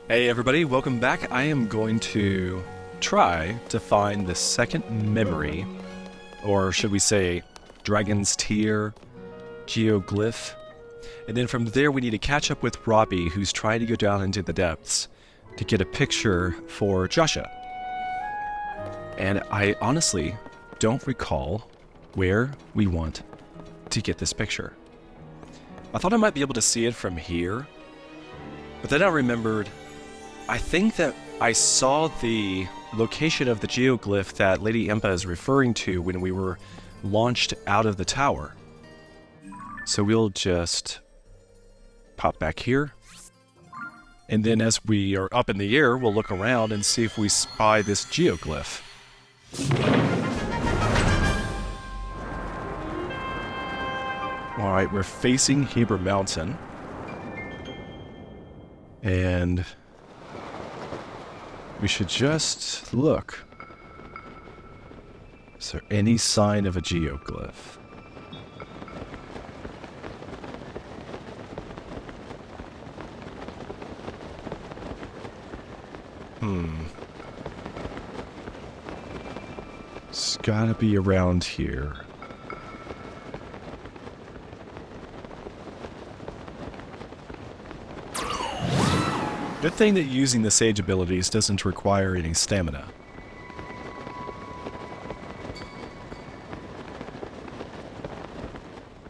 Hey everybody, welcome back. I am going to try to find the second memory, or should we say Dragon's Tear geoglyph. And then from there we need to catch up with Robbie, who's trying to go down into the depths to get a picture for Josha. And I honestly don't recall where we want to get this picture. I thought I might be able to see it from here, but then I remembered I think that I saw the location of the geoglyph that Lady Impa is referring to when we were launched out of the tower. So we'll just pop back here. And then as we are up in the air, we'll look around and see if we spy this geoglyph. Alright, we're facing Heber Mountain. And we should just look. Is there any sign of a geoglyph? It's gotta be around here. Good thing that using the Sage abilities doesn't require any stamina.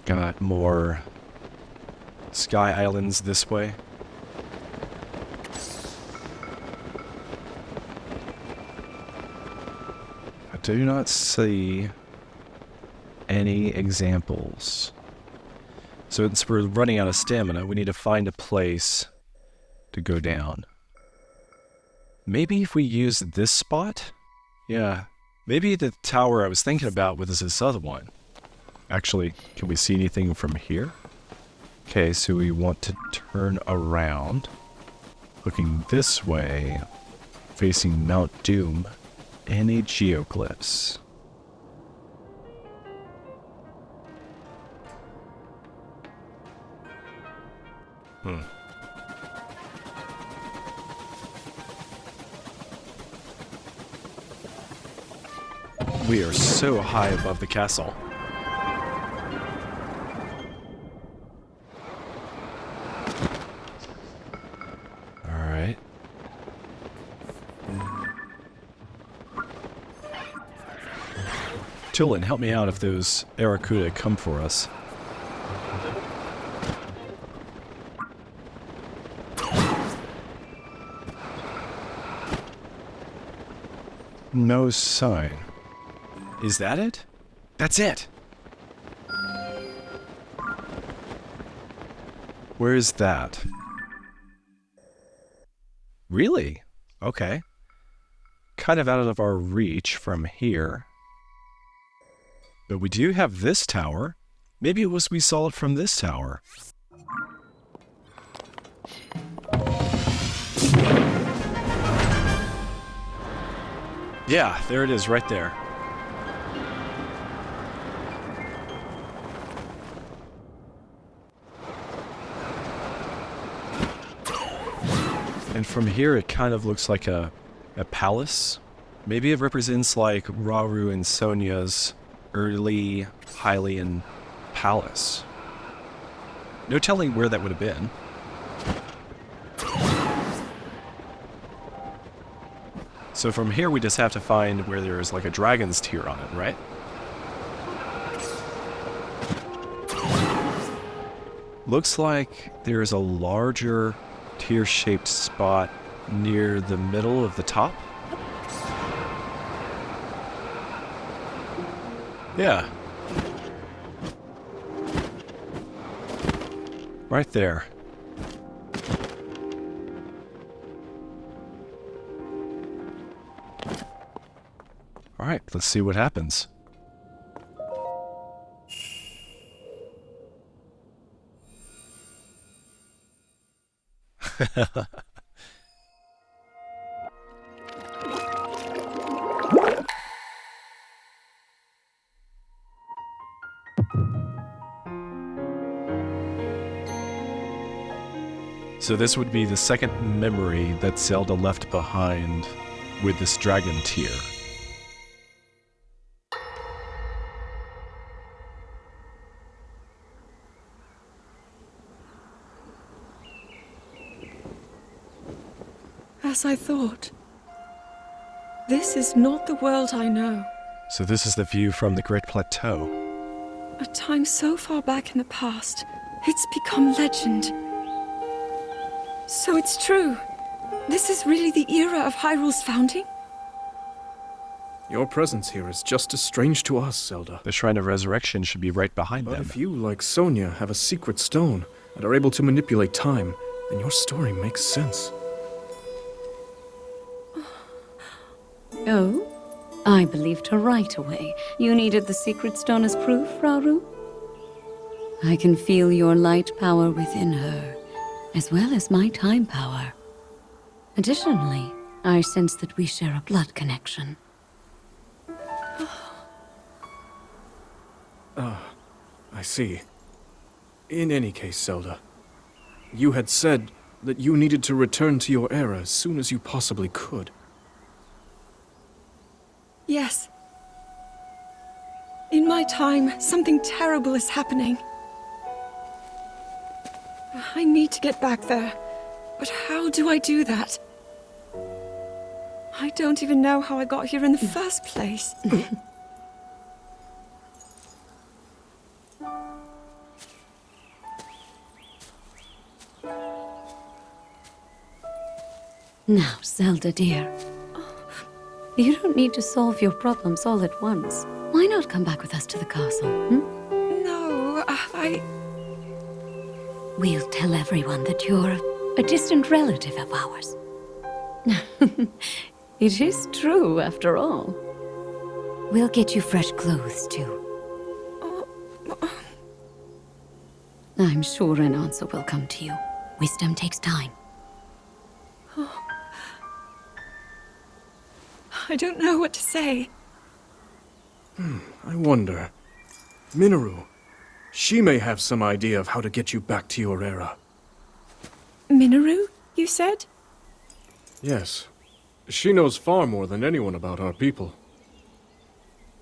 Got more sky islands this way. I do not see any examples. So since we're running out of stamina, we need to find a place to go down. Maybe if we use this spot? Yeah, maybe the tower I was thinking about was this other one. Actually, can we see anything from here? Okay, so we want to turn around, looking this way, facing Mount Doom. Any geoglyphs? We are so high above the castle. Alright. Tulin, help me out if those Aracuda come for us. No sign. Is that it? That's it! Where is that? Really? Okay. Kind of out of our reach from here. But we do have this tower. Maybe it was we saw it from this tower. Yeah, there it is right there. And from here it kind of looks like a palace. Maybe it represents like Rauru and Sonia's early Hylian palace. No telling where that would have been. So from here we just have to find where there's like a dragon's tear on it, right? Looks like there's a larger tear-shaped spot near the middle of the top. Yeah. Right there. Alright, let's see what happens. So this would be the second memory that Zelda left behind with this dragon tear. As I thought. This is not the world I know. So this is the view from the Great Plateau. A time so far back in the past, it's become legend. So it's true. This is really the era of Hyrule's founding? Your presence here is just as strange to us, Zelda. The Shrine of Resurrection should be right behind But them. if you, like Sonia, have a secret stone and are able to manipulate time, then your story makes sense. Oh? I believed her right away. You needed the secret stone as proof, Rauru? I can feel your light power within her, as well as my time power. Additionally, I sense that we share a blood connection. I see. In any case, Zelda, you had said that you needed to return to your era as soon as you possibly could. Yes. In my time, something terrible is happening. I need to get back there. But how do I do that? I don't even know how I got here in the first place. Now, Zelda dear, you don't need to solve your problems all at once. Why not come back with us to the castle, No, We'll tell everyone that you're a distant relative of ours. It is true, after all. We'll get you fresh clothes, too. I'm sure an answer will come to you. Wisdom takes time. I don't know what to say. I wonder. Minoru. She may have some idea of how to get you back to your era. Minoru, you said? Yes. She knows far more than anyone about our people.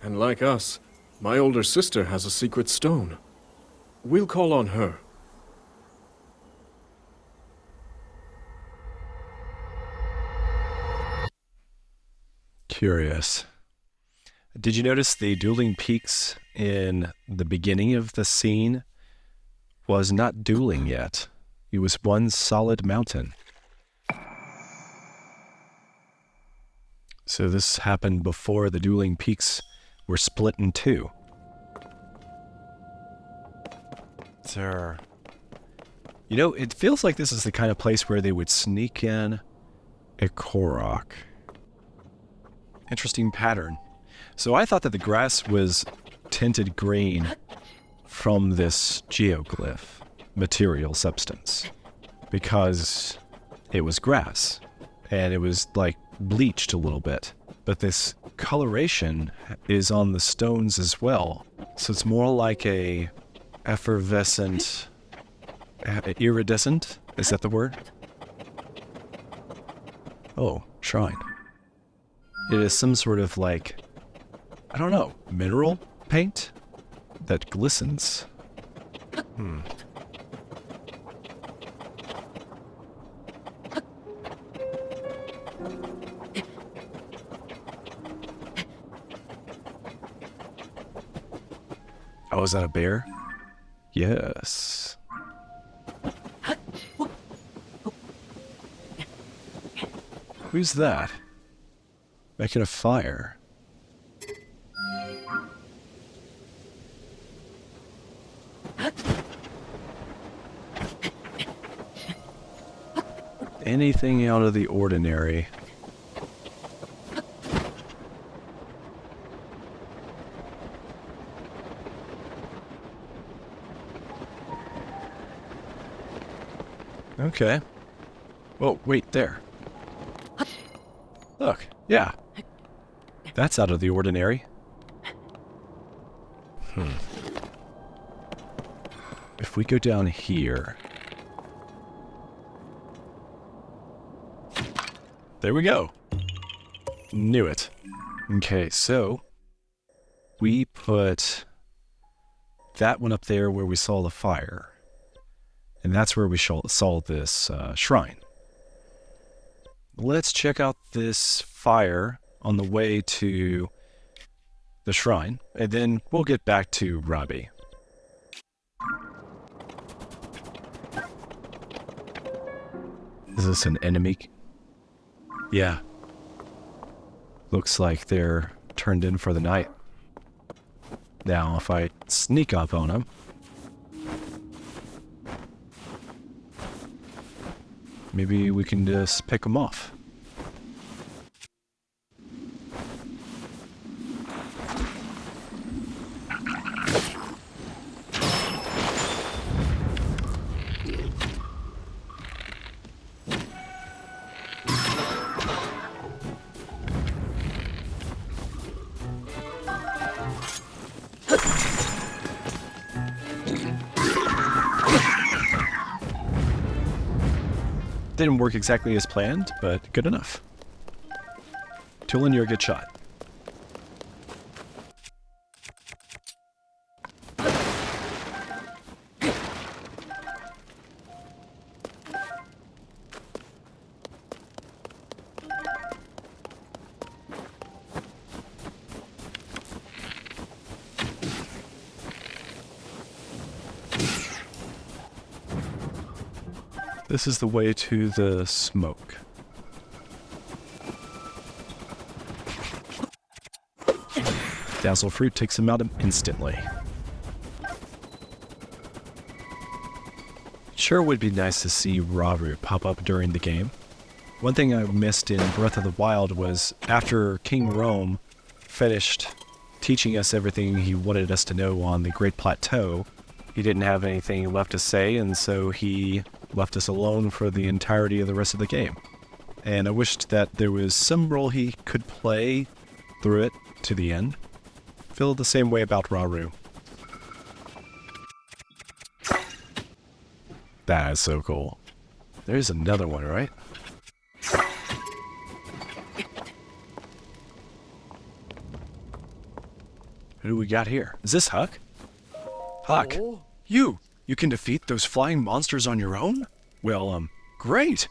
And like us, my older sister has a secret stone. We'll call on her. Curious. Did you notice the dueling peaks in the beginning of the scene was not dueling yet? It was one solid mountain. So this happened before the dueling peaks were split in two. There. You know, it feels like this is the kind of place where they would sneak in a korok. Interesting pattern. So I thought that the grass was tinted green from this geoglyph material substance because it was grass and it was like bleached a little bit. But this coloration is on the stones as well. So it's more like a effervescent, iridescent? Is that the word? Oh, shrine. It is some sort of like, I don't know, mineral paint that glistens. Oh, is that a bear? Yes. Who's that? Making a fire. Anything out of the ordinary. Okay. Oh, wait, there. Look, yeah. That's out of the ordinary. If we go down here... There we go. Knew it. Okay, so we put that one up there where we saw the fire. And that's where we saw this shrine. Let's check out this fire on the way to the shrine, and then we'll get back to Robbie. Is this an enemy? Yeah. Looks like they're turned in for the night. Now, if I sneak up on them, maybe we can just pick them off. Didn't work exactly as planned, but good enough. Tulin, you're a good shot. This is the way to the smoke. Dazzle Fruit takes him out instantly. Sure would be nice to see Rauru pop up during the game. One thing I missed in Breath of the Wild was after King Rome finished teaching us everything he wanted us to know on the Great Plateau, he didn't have anything left to say, and so he left us alone for the entirety of the rest of the game. And I wished that there was some role he could play through it to the end. Feel the same way about Rauru. That is so cool. There's another one, right? Who do we got here? Is this Huck? Huck, you can defeat those flying monsters on your own? Well, great.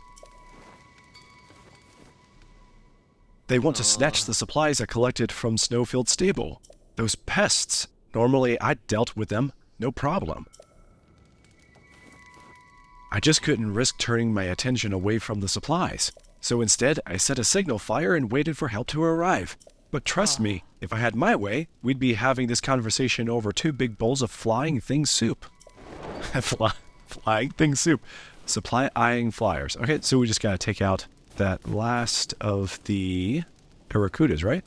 They want to snatch the supplies I collected from Snowfield Stable. Those pests. Normally, I dealt with them, no problem. I just couldn't risk turning my attention away from the supplies. So instead, I set a signal fire and waited for help to arrive. But trust me, if I had my way, we'd be having this conversation over 2 big bowls of flying thing soup. Flying thing soup. Supply-eyeing flyers. Okay, so we just gotta take out that last of the Barracudas, right?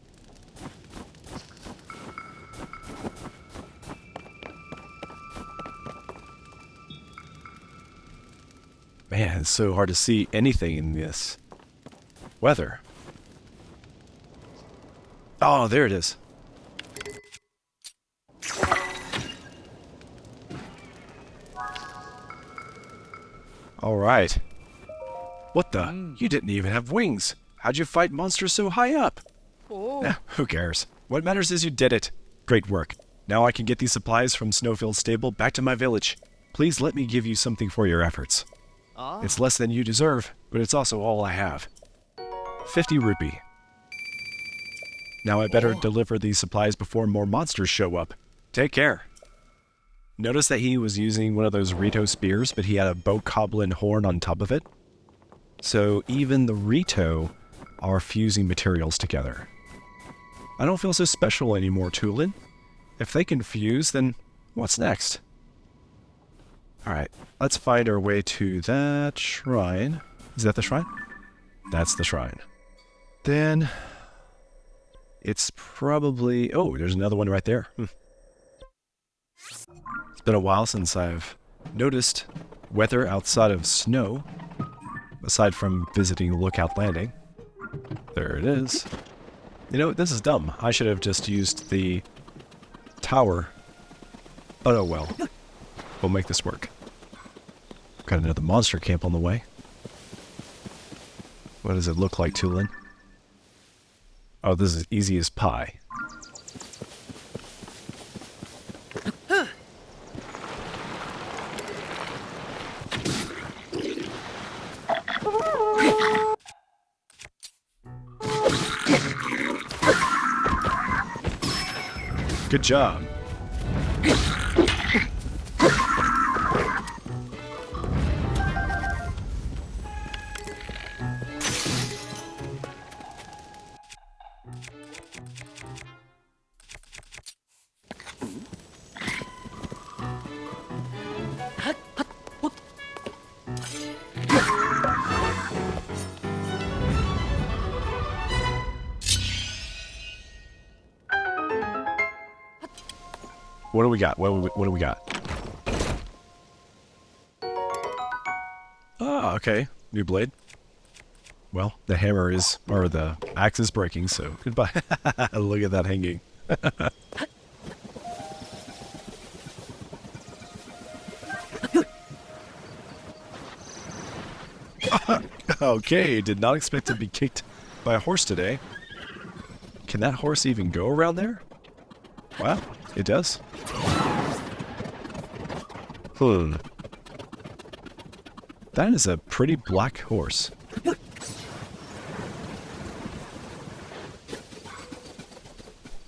Man, it's so hard to see anything in this weather. Oh, there it is. All right. What the? You didn't even have wings. How'd you fight monsters so high up? Who cares? What matters is you did it. Great work. Now I can get these supplies from Snowfield Stable back to my village. Please let me give you something for your efforts. It's less than you deserve, but it's also all I have. 50 rupee. Now I better deliver these supplies before more monsters show up. Take care. Notice that he was using one of those Rito spears, but he had a bokoblin horn on top of it. So even the Rito are fusing materials together. I don't feel so special anymore, Tulin. If they can fuse, then what's next? Alright, let's find our way to that shrine. Is that the shrine? That's the shrine. Then it's probably... Oh, there's another one right there. It's been a while since I've noticed weather outside of snow, aside from visiting Lookout Landing. There it is. You know, this is dumb. I should have just used the tower. But oh well. We'll make this work. Got another monster camp on the way. What does it look like, Tulin? Oh, this is easy as pie. Good job. What do we got? What do we got? Ah, okay. New blade. Well, the hammer is, or the axe is breaking, so goodbye. Look at that hanging. Okay, did not expect to be kicked by a horse today. Can that horse even go around there? Wow, it does. That is a pretty black horse.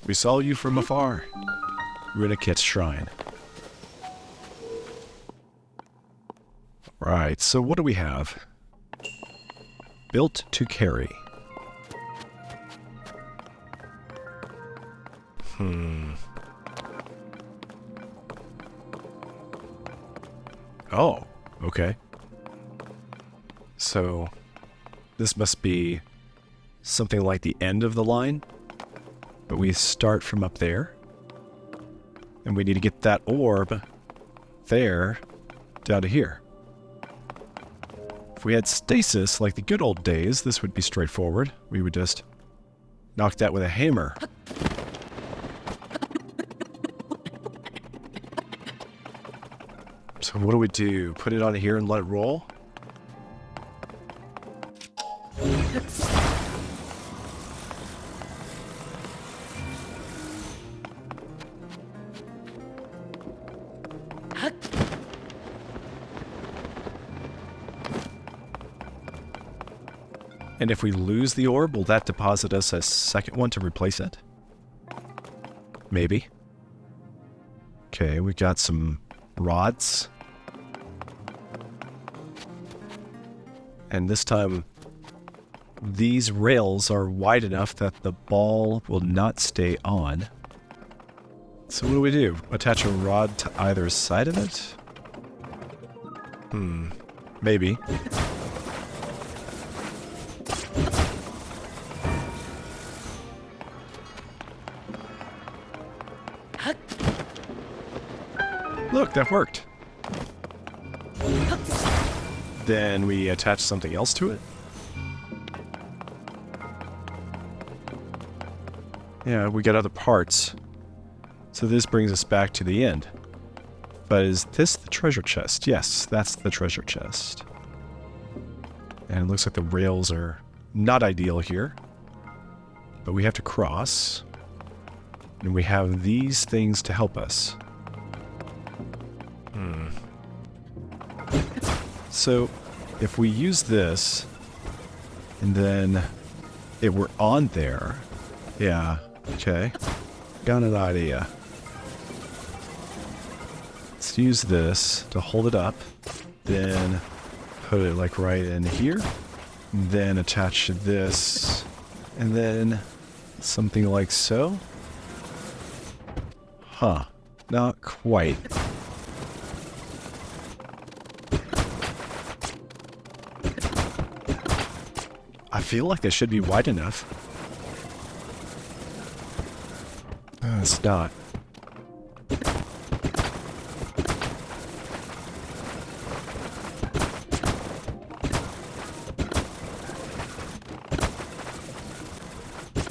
We saw you from afar. Runakit Shrine. Right, so what do we have? Built to carry. Oh, okay. So, this must be something like the end of the line, but we start from up there, and we need to get that orb there down to here. If we had stasis like the good old days, this would be straightforward. We would just knock that with a hammer. So what do we do? Put it on here and let it roll? And if we lose the orb, will that deposit us a second one to replace it? Maybe. Okay, we got some rods. And this time, these rails are wide enough that the ball will not stay on. So what do? Attach a rod to either side of it? Maybe. Look, that worked. Then we attach something else to it? Yeah, we got other parts. So this brings us back to the end. But is this the treasure chest? Yes, that's the treasure chest. And it looks like the rails are not ideal here. But we have to cross. And we have these things to help us. So, if we use this, and then if we're on there, yeah, okay, got an idea. Let's use this to hold it up, then put it like right in here, and then attach this, and then something like so. Huh, not quite. I feel like they should be wide enough. It's not.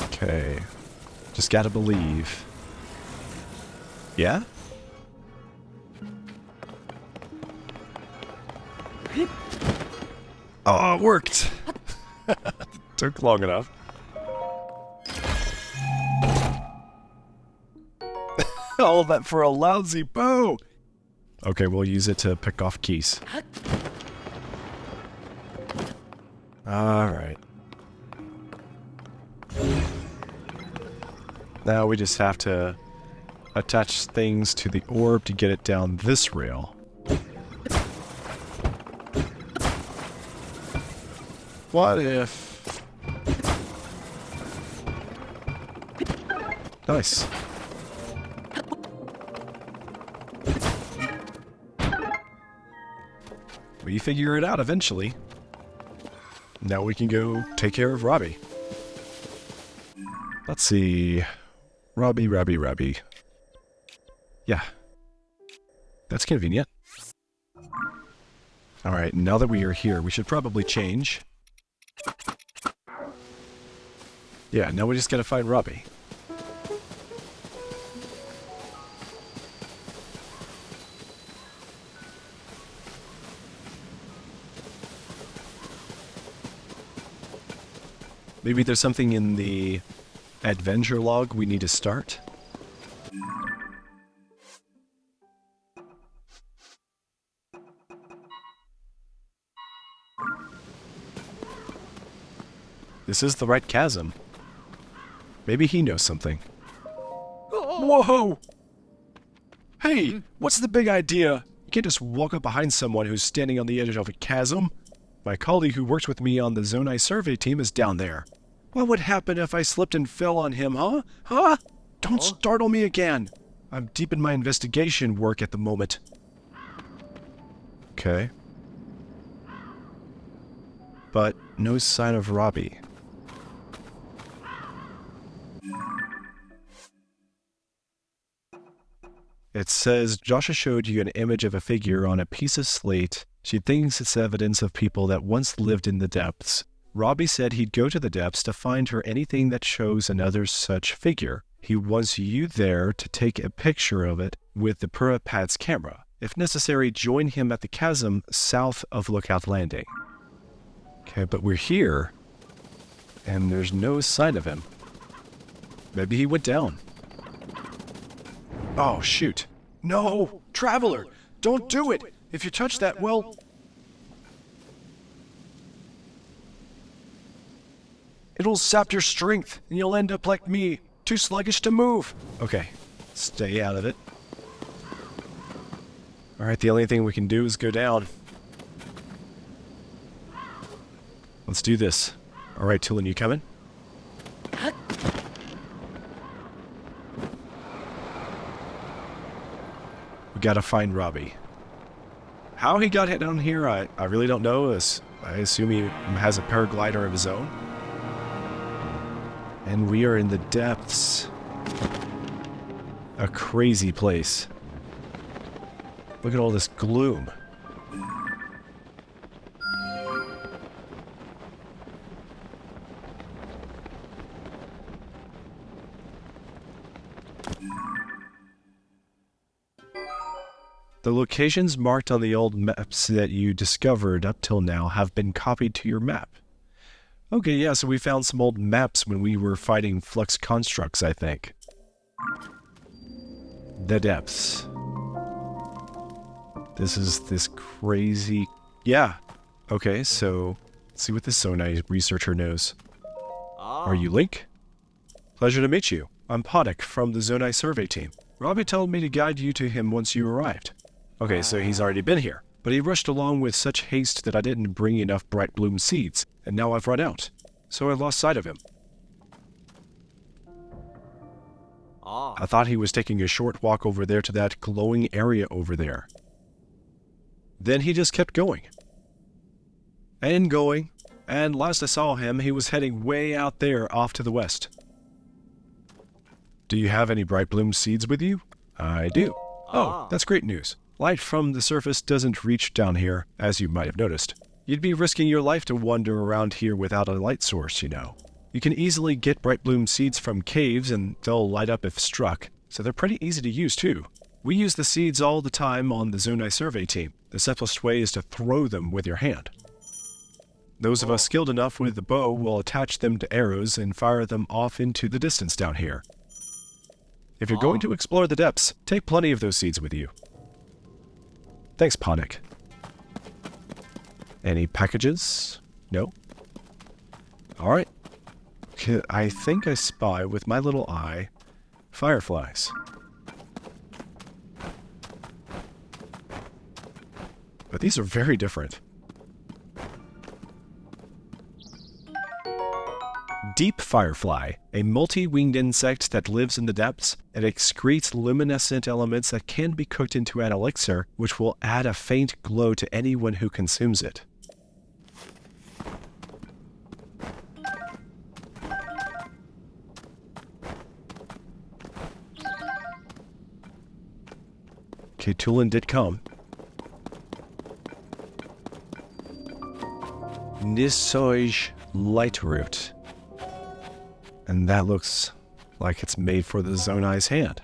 Okay. Just gotta believe. Yeah? Oh, it worked! Took long enough. All that for a lousy bow! Okay, we'll use it to pick off keys. Alright. Now we just have to attach things to the orb to get it down this rail. What if... Nice. We figure it out eventually. Now we can go take care of Robbie. Let's see... Robbie. Yeah. That's convenient. Alright, now that we are here, we should probably change. Yeah, now we just gotta find Robbie. Maybe there's something in the adventure log we need to start? This is the right chasm. Maybe he knows something. Whoa! Hey, what's the big idea? You can't just walk up behind someone who's standing on the edge of a chasm. My colleague who works with me on the Zonai survey team is down there. What would happen if I slipped and fell on him, huh? Huh? Don't startle me again. I'm deep in my investigation work at the moment. Okay. But no sign of Robbie. It says, Josha showed you an image of a figure on a piece of slate. She thinks it's evidence of people that once lived in the depths. Robbie said he'd go to the depths to find her anything that shows another such figure. He wants you there to take a picture of it with the Purapad's camera. If necessary, join him at the chasm south of Lookout Landing. Okay, but we're here, and there's no sign of him. Maybe he went down. Oh, shoot. No! Traveler! Don't do it! If you touch that, well... It'll sap your strength, and you'll end up like me, too sluggish to move. Okay, stay out of it. Alright, the only thing we can do is go down. Let's do this. Alright, Tulin, you coming? We gotta find Robbie. How he got down here, I really don't know. I assume he has a paraglider of his own. And we are in the depths. A crazy place. Look at all this gloom. The locations marked on the old maps that you discovered up till now have been copied to your map. Okay, yeah, so we found some old maps when we were fighting Flux Constructs, I think. The depths. This is this crazy... Yeah. Okay, so let's see what this Zonai researcher knows. Are you Link? Pleasure to meet you. I'm Ponnick from the Zonai survey team. Robbie told me to guide you to him once you arrived. Okay, so he's already been here. But he rushed along with such haste that I didn't bring enough bright bloom seeds, and now I've run out. So I lost sight of him. I thought he was taking a short walk over there to that glowing area over there. Then he just kept going. And going. And last I saw him, he was heading way out there off to the west. Do you have any bright bloom seeds with you? I do. Oh, that's great news. Light from the surface doesn't reach down here, as you might have noticed. You'd be risking your life to wander around here without a light source, you know. You can easily get bright bloom seeds from caves and they'll light up if struck, so they're pretty easy to use too. We use the seeds all the time on the Zonai survey team. The simplest way is to throw them with your hand. Those of us skilled enough with the bow will attach them to arrows and fire them off into the distance down here. If you're going to explore the depths, take plenty of those seeds with you. Thanks, Ponnick. Any packages? No? Alright. I think I spy with my little eye fireflies. But these are very different. Deep firefly, a multi-winged insect that lives in the depths and excretes luminescent elements that can be cooked into an elixir, which will add a faint glow to anyone who consumes it. Okay, Tulin did come. Nisoij Lightroot. And that looks like it's made for the Zonai's hand.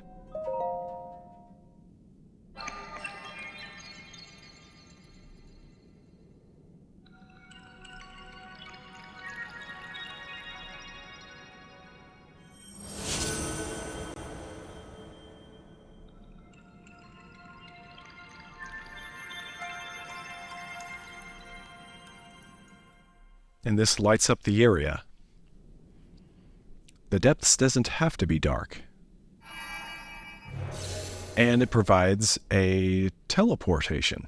And this lights up the area. The depths doesn't have to be dark. And it provides a teleportation.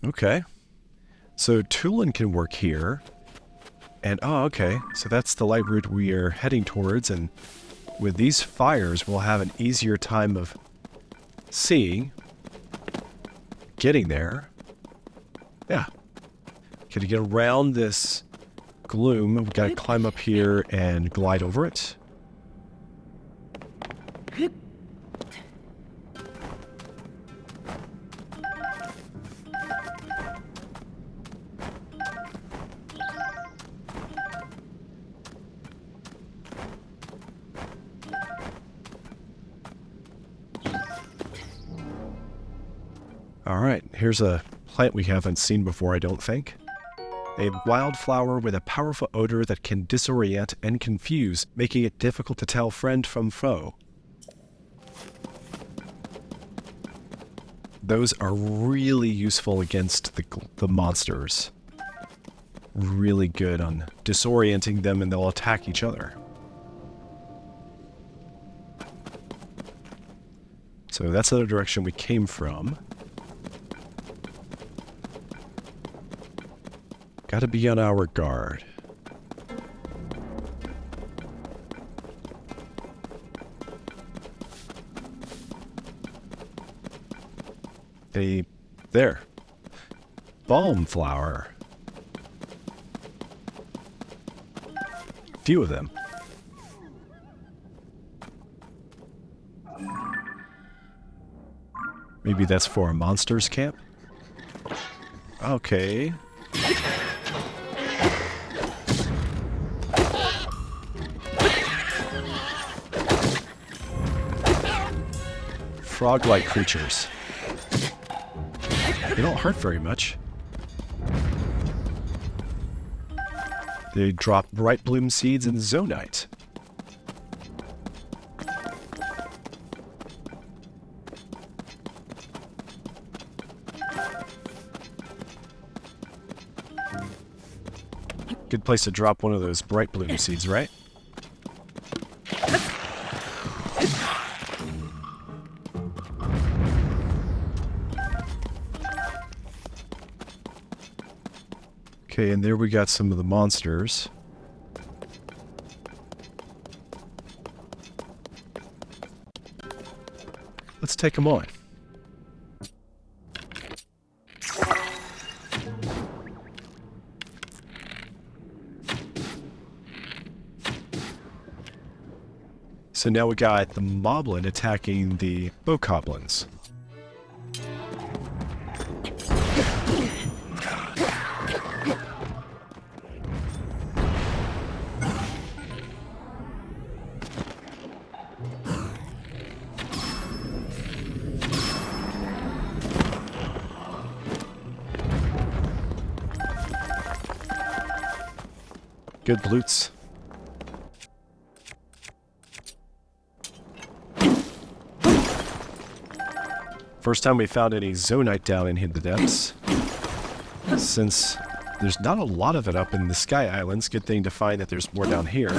Okay. So Tulin can work here. And, oh, okay. So that's the light route we are heading towards, and with these fires, we'll have an easier time of seeing, getting there. Yeah. Okay, to get around this gloom, we've got to climb up here and glide over it. Alright, here's a plant we haven't seen before, I don't think. A wildflower with a powerful odor that can disorient and confuse, making it difficult to tell friend from foe. Those are really useful against the monsters. Really good on disorienting them, and they'll attack each other. So that's the direction we came from. Gotta be on our guard. There. Balm flower. Few of them. Maybe that's for a monsters camp? Okay. Frog-like creatures. They don't hurt very much. They drop bright bloom seeds and zonite. Good place to drop one of those bright bloom seeds, right? Okay, and there we got some of the monsters. Let's take them on. So now we got the moblin attacking the bokoblins. Good loots. First time we found any zonite down in the depths. Since there's not a lot of it up in the Sky Islands, good thing to find that there's more down here.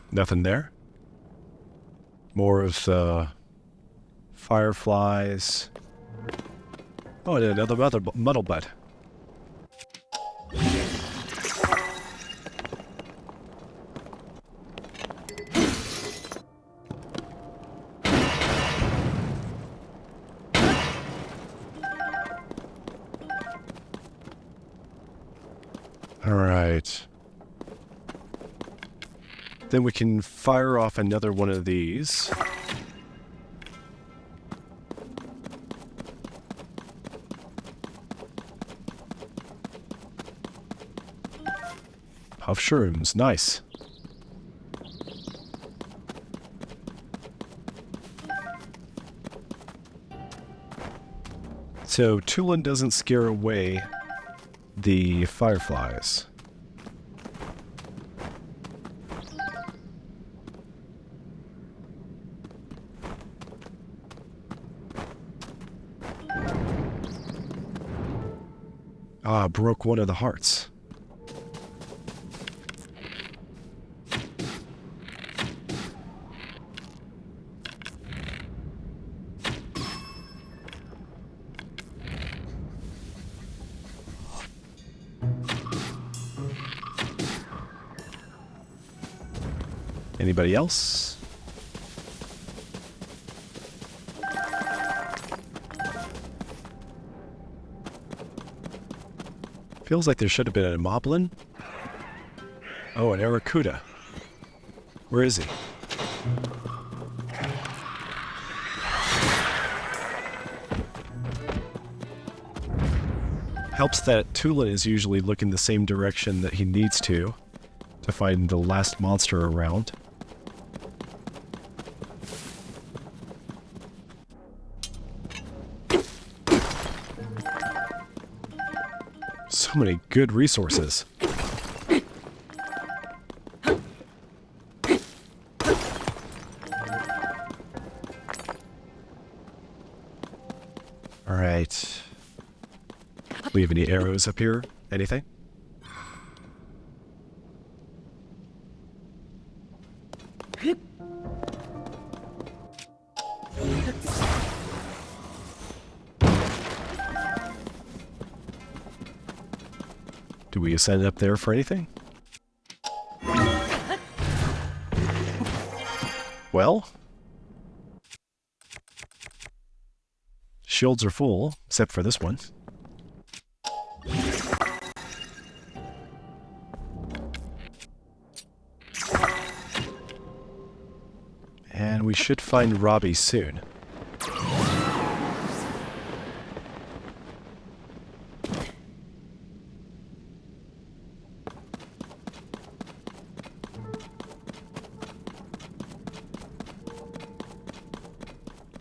Nothing there. More of the fireflies. Oh, and another muddle bud. All right. Then we can fire off another one of these. Puff shrooms, nice. So Tulin doesn't scare away the fireflies. Ah, broke one of the hearts. Anybody else? Feels like there should have been a moblin. Oh, an Aracuda. Where is he? Helps that Tulin is usually looking the same direction that he needs to find the last monster around. So many good resources. All right. We have any arrows up here? Anything? Do we ascend up there for anything? Well, shields are full, except for this one. And we should find Robbie soon.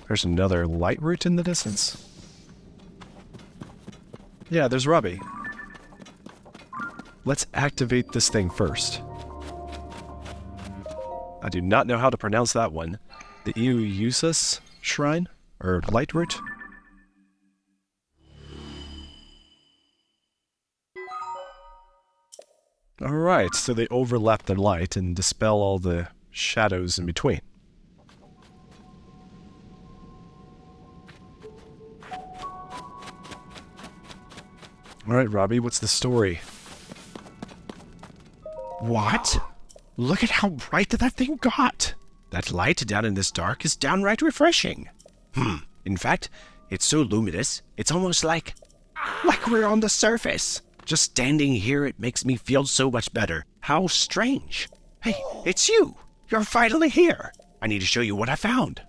There's another Lightroot in the distance. Yeah, there's Robbie. Let's activate this thing first. I do not know how to pronounce that one. The Iayusus Shrine? Or Lightroot? Alright, so they overlap the light and dispel all the shadows in between. Alright, Robbie, what's the story? What? Look at how bright that thing got! That light down in this dark is downright refreshing. In fact, it's so luminous, it's almost like we're on the surface. Just standing here, it makes me feel so much better. How strange. Hey, it's you! You're finally here! I need to show you what I found.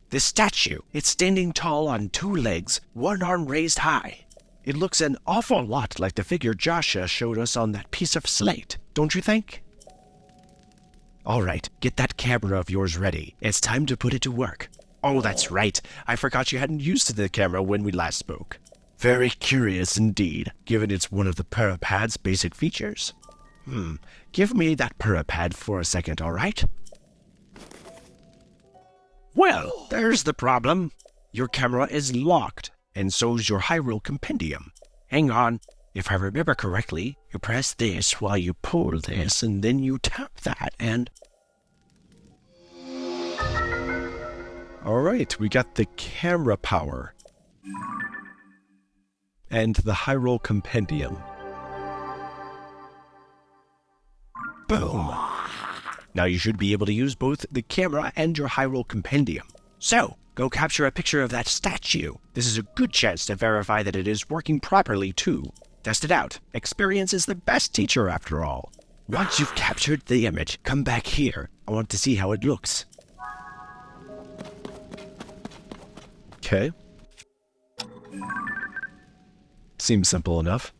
This statue, it's standing tall on two legs, one arm raised high. It looks an awful lot like the figure Josha showed us on that piece of slate, don't you think? All right, get that camera of yours ready. It's time to put it to work. Oh, that's right. I forgot you hadn't used the camera when we last spoke. Very curious indeed, given it's one of the Purapad's basic features. Give me that Purapad for a second, all right? Well, there's the problem. Your camera is locked, and so's your Hyrule Compendium. Hang on. If I remember correctly, you press this while you pull this, and then you tap that, and... Alright, we got the camera power. And the Hyrule Compendium. Boom! Now you should be able to use both the camera and your Hyrule Compendium. So, go capture a picture of that statue. This is a good chance to verify that it is working properly, too. Test it out. Experience is the best teacher, after all. Once you've captured the image, come back here. I want to see how it looks. Okay. Seems simple enough.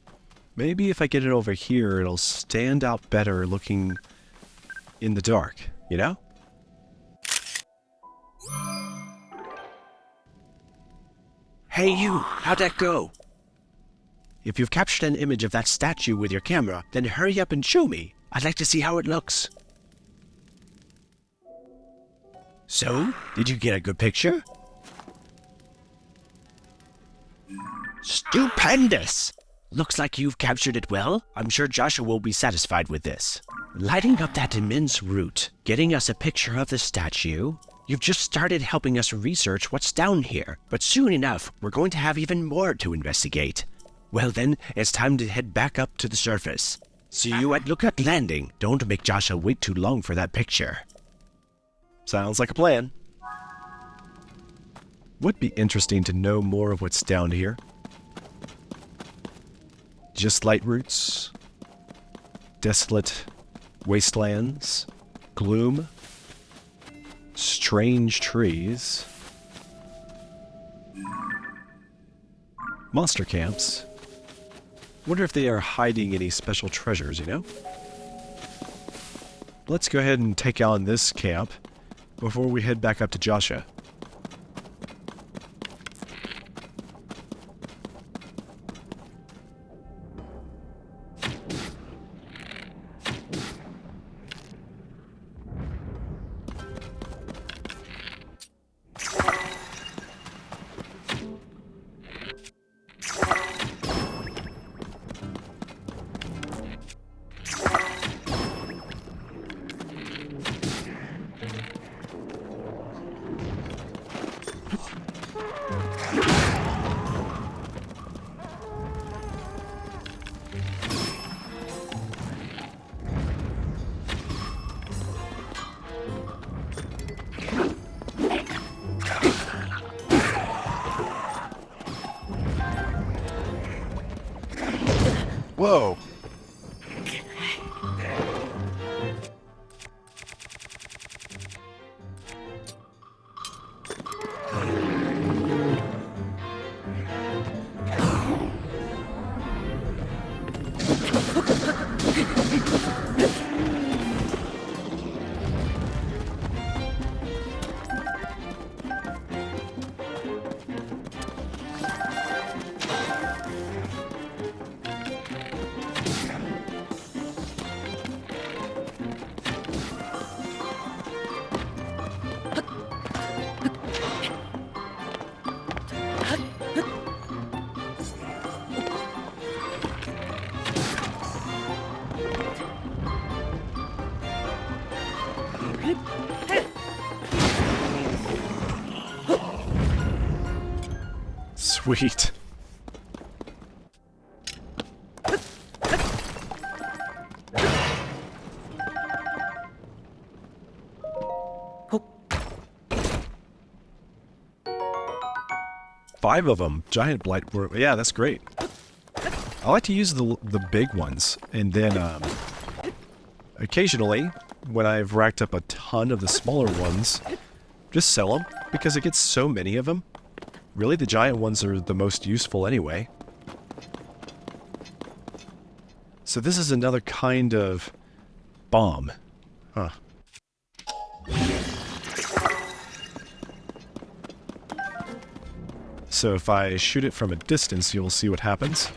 Maybe if I get it over here, it'll stand out better looking in the dark, you know? Hey you, how'd that go? If you've captured an image of that statue with your camera, then hurry up and show me. I'd like to see how it looks. So, did you get a good picture? Stupendous! Looks like you've captured it well. I'm sure Josha will be satisfied with this. Lighting up that immense root, getting us a picture of the statue. You've just started helping us research what's down here, but soon enough, we're going to have even more to investigate. Well then, it's time to head back up to the surface. See you at Lookout Landing. Don't make Josha wait too long for that picture. Sounds like a plan. Would be interesting to know more of what's down here. Just light roots, desolate wastelands, gloom, strange trees, monster camps. Wonder if they are hiding any special treasures, you know? Let's go ahead and take on this camp before we head back up to Josha. Whoa! Sweet. Five of them. Giant blight. Yeah, that's great. I like to use the big ones, and then occasionally, when I've racked up a ton of the smaller ones, just sell them because it gets so many of them. Really, the giant ones are the most useful anyway. So this is another kind of bomb. Huh. So if I shoot it from a distance, you'll see what happens.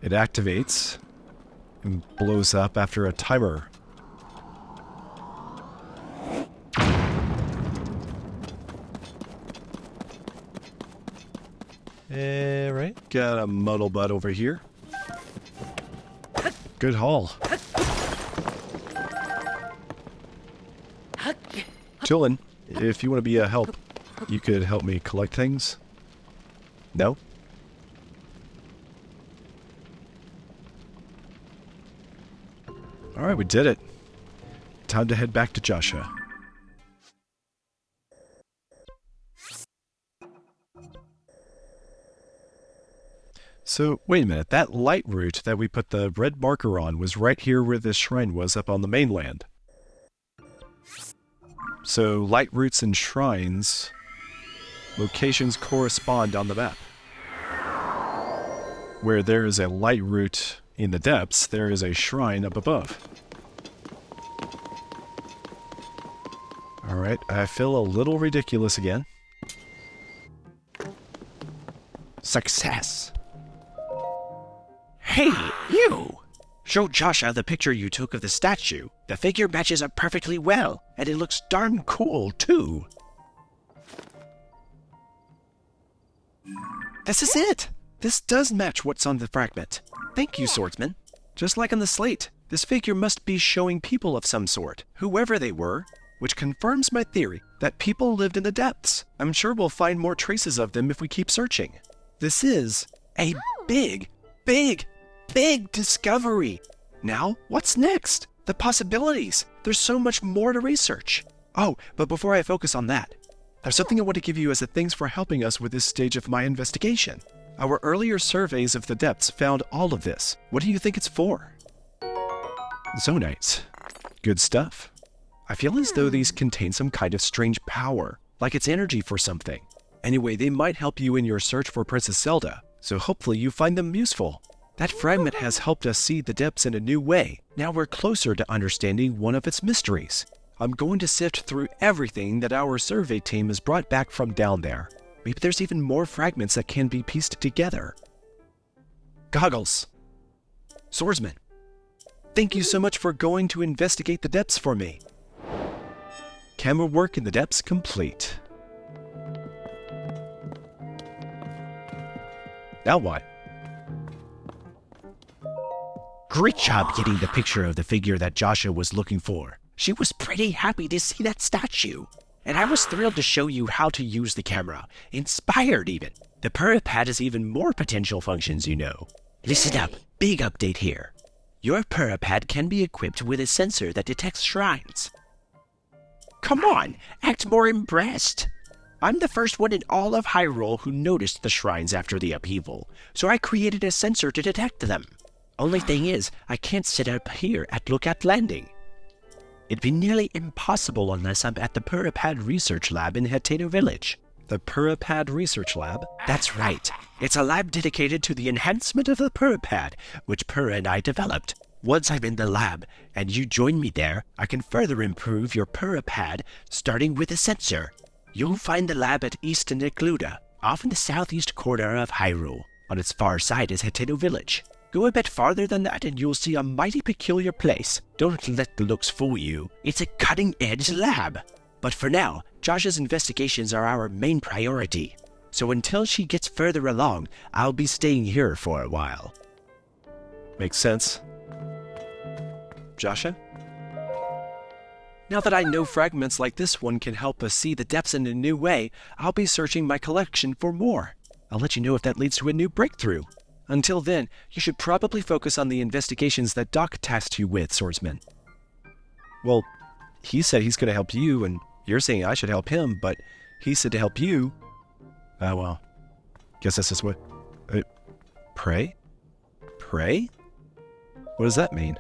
It activates and blows up after a timer. Right, got a muddle butt over here. Good haul. Tulin, if you want to be a help, you could help me collect things. No? Alright, we did it. Time to head back to Josha. So, wait a minute, that Lightroot that we put the red marker on was right here where this shrine was up on the mainland. So, Lightroots and shrines, locations correspond on the map. Where there is a Lightroot in the depths, there is a shrine up above. Alright, I feel a little ridiculous again. Success! Hey, you! Show Josha the picture you took of the statue. The figure matches up perfectly well, and it looks darn cool, too. This is it! This does match what's on the fragment. Thank you, swordsman. Just like on the slate, this figure must be showing people of some sort, whoever they were, which confirms my theory that people lived in the depths. I'm sure we'll find more traces of them if we keep searching. This is a big discovery. Now, what's next? The possibilities. There's so much more to research. Oh, but before I focus on that, there's something I want to give you as a thanks for helping us with this stage of my investigation. Our earlier surveys of the depths found all of this. What do you think it's for? Zonites. Good stuff. I feel as though these contain some kind of strange power, like it's energy for something. Anyway, they might help you in your search for Princess Zelda, so hopefully you find them useful. That fragment has helped us see the depths in a new way. Now we're closer to understanding one of its mysteries. I'm going to sift through everything that our survey team has brought back from down there. Maybe there's even more fragments that can be pieced together. Goggles. Swordsman. Thank you so much for going to investigate the depths for me. Camera work in the depths complete. Now what? Great job getting the picture of the figure that Josha was looking for. She was pretty happy to see that statue. And I was thrilled to show you how to use the camera. Inspired, even. The Purapad has even more potential functions, you know. Listen up. Big update here. Your Purapad can be equipped with a sensor that detects shrines. Come on, act more impressed. I'm the first one in all of Hyrule who noticed the shrines after the upheaval, so I created a sensor to detect them. Only thing is, I can't sit up here at Lookout Landing. It'd be nearly impossible unless I'm at the Purapad Research Lab in Hateno Village. The Purapad Research Lab? That's right. It's a lab dedicated to the enhancement of the Purapad, which Purah and I developed. Once I'm in the lab, and you join me there, I can further improve your Purapad, starting with a sensor. You'll find the lab at East Necluda, off in the southeast corner of Hyrule. On its far side is Hateno Village. Go a bit farther than that and you'll see a mighty peculiar place. Don't let the looks fool you. It's a cutting-edge lab. But for now, Josha's investigations are our main priority. So until she gets further along, I'll be staying here for a while. Makes sense. Josha? Now that I know fragments like this one can help us see the depths in a new way, I'll be searching my collection for more. I'll let you know if that leads to a new breakthrough. Until then, you should probably focus on the investigations that Doc tasked you with, swordsman. Well, he said he's going to help you, and you're saying I should help him, but he said to help you. Oh, well. Guess that's just what... pray? Pray? What does that mean?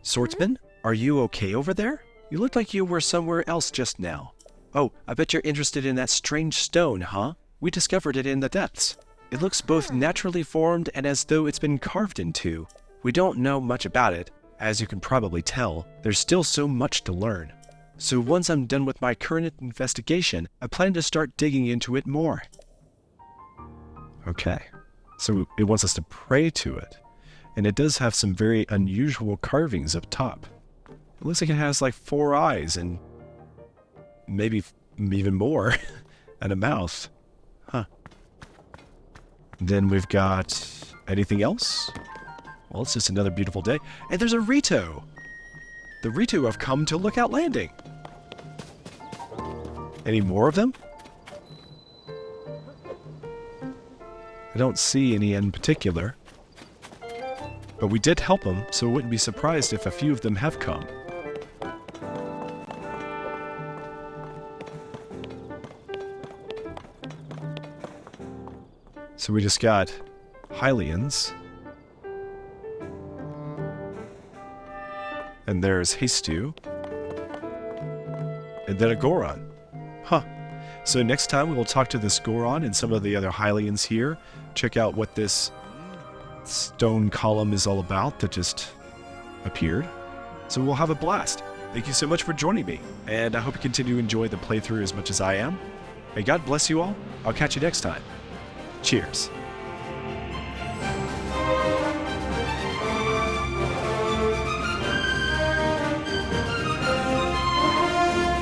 Swordsman, are you okay over there? You looked like you were somewhere else just now. Oh, I bet you're interested in that strange stone, huh? We discovered it in the depths. It looks both naturally formed and as though it's been carved into. We don't know much about it. As you can probably tell, there's still so much to learn. So once I'm done with my current investigation, I plan to start digging into it more. Okay, so it wants us to pray to it. And it does have some very unusual carvings up top. It looks like it has like 4 eyes and maybe even more, and a mouth. Huh. Then we've got anything else? Well, it's just another beautiful day. And there's a Rito! The Rito have come to Lookout Landing. Any more of them? I don't see any in particular. But we did help them, so I wouldn't be surprised if a few of them have come. So we just got Hylians. And there's Hastu. And then a Goron. Huh. So next time we will talk to this Goron and some of the other Hylians here. Check out what this stone column is all about that just appeared. So we'll have a blast. Thank you so much for joining me. And I hope you continue to enjoy the playthrough as much as I am. May God bless you all. I'll catch you next time. Cheers.